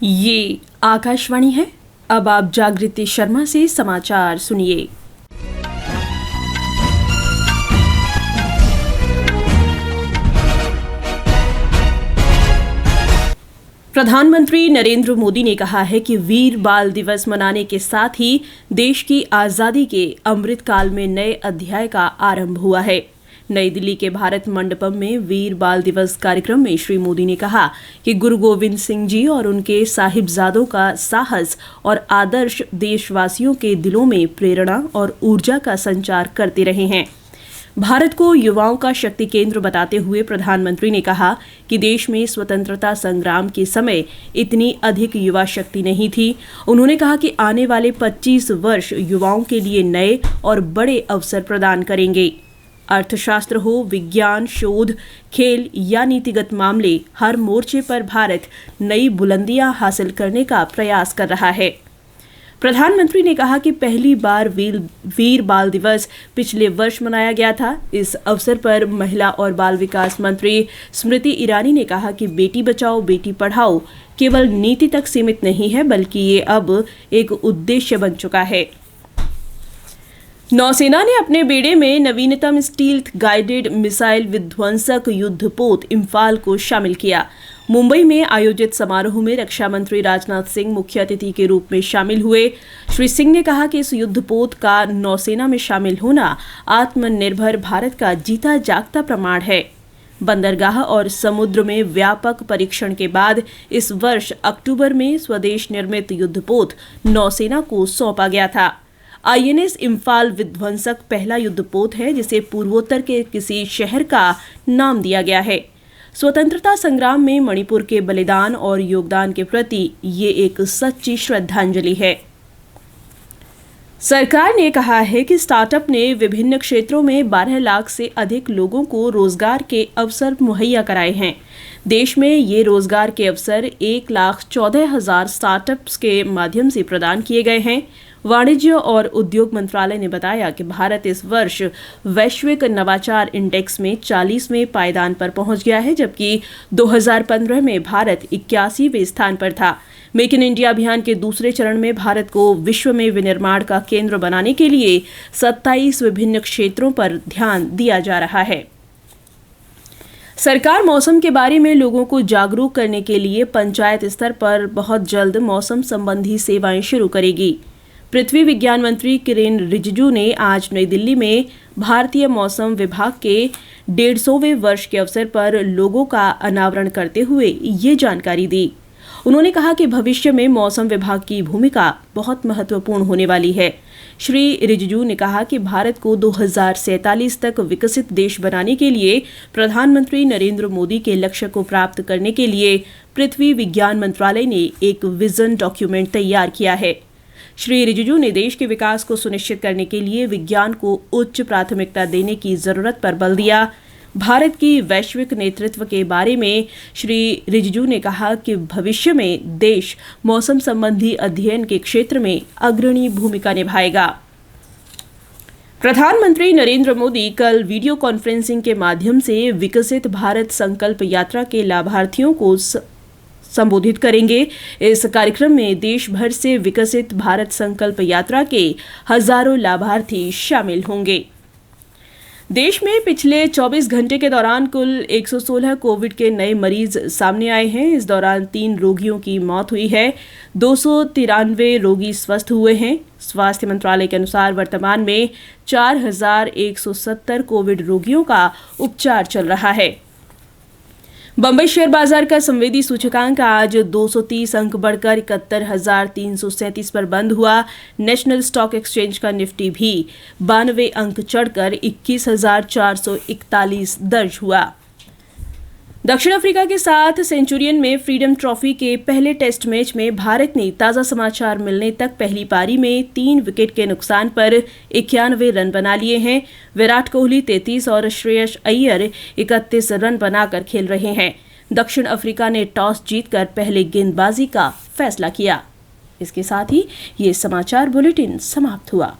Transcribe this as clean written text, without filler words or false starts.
ये आकाशवाणी है। अब आप जागृति शर्मा से समाचार सुनिए। प्रधानमंत्री नरेंद्र मोदी ने कहा है कि वीर बाल दिवस मनाने के साथ ही देश की आजादी के अमृत काल में नए अध्याय का आरंभ हुआ है। नई दिल्ली के भारत मंडपम में वीर बाल दिवस कार्यक्रम में श्री मोदी ने कहा कि गुरु गोविंद सिंह जी और उनके साहिबजादों का साहस और आदर्श देशवासियों के दिलों में प्रेरणा और ऊर्जा का संचार करते रहे हैं। भारत को युवाओं का शक्ति केंद्र बताते हुए प्रधानमंत्री ने कहा कि देश में स्वतंत्रता संग्राम के समय इतनी अधिक युवा शक्ति नहीं थी। उन्होंने कहा कि आने वाले 25 वर्ष युवाओं के लिए नए और बड़े अवसर प्रदान करेंगे। अर्थशास्त्र हो, विज्ञान, शोध, खेल या नीतिगत मामले, हर मोर्चे पर भारत नई बुलंदियां हासिल करने का प्रयास कर रहा है। प्रधानमंत्री ने कहा कि पहली बार वीर बाल दिवस पिछले वर्ष मनाया गया था। इस अवसर पर महिला और बाल विकास मंत्री स्मृति ईरानी ने कहा कि बेटी बचाओ बेटी पढ़ाओ केवल नीति तक सीमित नहीं है, बल्कि ये अब एक उद्देश्य बन चुका है। नौसेना ने अपने बेड़े में नवीनतम स्टील्थ गाइडेड मिसाइल विध्वंसक युद्धपोत इम्फाल को शामिल किया। मुंबई में आयोजित समारोह में रक्षा मंत्री राजनाथ सिंह मुख्य अतिथि के रूप में शामिल हुए। श्री सिंह ने कहा कि इस युद्धपोत का नौसेना में शामिल होना आत्मनिर्भर भारत का जीता जागता प्रमाण है। बंदरगाह और समुद्र में व्यापक परीक्षण के बाद इस वर्ष अक्टूबर में स्वदेश निर्मित युद्धपोत नौसेना को सौंपा गया था। INS इम्फाल विध्वंसक पहला युद्धपोत है जिसे पूर्वोत्तर के किसी शहर का नाम दिया गया है। स्वतंत्रता संग्राम में मणिपुर के बलिदान और योगदान के प्रति ये एक सच्ची श्रद्धांजलि है। सरकार ने कहा है कि स्टार्टअप ने विभिन्न क्षेत्रों में 12 लाख से अधिक लोगों को रोजगार के अवसर मुहैया कराए हैं। देश में ये रोजगार के अवसर 1,14,000 स्टार्टअप्स के माध्यम से प्रदान किए गए हैं। वाणिज्य और उद्योग मंत्रालय ने बताया कि भारत इस वर्ष वैश्विक नवाचार इंडेक्स में 40वें पायदान पर पहुंच गया है, जबकि 2015 में भारत 81वें स्थान पर था। मेक इन इंडिया अभियान के दूसरे चरण में भारत को विश्व में विनिर्माण का केंद्र बनाने के लिए 27 विभिन्न क्षेत्रों पर ध्यान दिया जा रहा है। सरकार मौसम के बारे में लोगों को जागरूक करने के लिए पंचायत स्तर पर बहुत जल्द मौसम संबंधी सेवाएं शुरू करेगी। पृथ्वी विज्ञान मंत्री किरेन रिजिजू ने आज नई दिल्ली में भारतीय मौसम विभाग के 150वें वर्ष के अवसर पर लोगों का अनावरण करते हुए ये जानकारी दी। उन्होंने कहा कि भविष्य में मौसम विभाग की भूमिका बहुत महत्वपूर्ण होने वाली है। श्री रिजिजू ने कहा कि भारत को 2047 तक विकसित देश बनाने के लिए प्रधानमंत्री नरेंद्र मोदी के लक्ष्य को प्राप्त करने के लिए पृथ्वी विज्ञान मंत्रालय ने एक विजन डॉक्यूमेंट तैयार किया है। श्री रिजिजू ने देश के विकास को सुनिश्चित करने के लिए विज्ञान को उच्च प्राथमिकता देने की जरूरत पर बल दिया। भारत की वैश्विक नेतृत्व के बारे में श्री रिजिजू ने कहा कि भविष्य में देश मौसम संबंधी अध्ययन के क्षेत्र में अग्रणी भूमिका निभाएगा। प्रधानमंत्री नरेंद्र मोदी कल वीडियो कॉन्फ्रेंसिंग के माध्यम से विकसित भारत संकल्प यात्रा के लाभार्थियों को संबोधित करेंगे। इस कार्यक्रम में देश भर से विकसित भारत संकल्प यात्रा के हजारों लाभार्थी शामिल होंगे। देश में पिछले 24 घंटे के दौरान कुल 116 कोविड के नए मरीज सामने आए हैं। इस दौरान 3 रोगियों की मौत हुई है। 293 रोगी स्वस्थ हुए हैं। स्वास्थ्य मंत्रालय के अनुसार वर्तमान में 4,170 कोविड रोगियों का उपचार चल रहा है। बंबई शेयर बाजार का संवेदी सूचकांक आज 230 अंक बढ़कर 71,337 पर बंद हुआ। नेशनल स्टॉक एक्सचेंज का निफ्टी भी 92 अंक चढ़कर 21,441 दर्ज हुआ। दक्षिण अफ्रीका के साथ सेंचुरियन में फ्रीडम ट्रॉफी के पहले टेस्ट मैच में भारत ने ताज़ा समाचार मिलने तक पहली पारी में 3 विकेट के नुकसान पर 91 रन बना लिए हैं। विराट कोहली 33 और श्रेयस अय्यर 31 रन बनाकर खेल रहे हैं। दक्षिण अफ्रीका ने टॉस जीतकर पहले गेंदबाजी का फैसला किया। इसके साथ ही ये समाचार बुलेटिन समाप्त हुआ।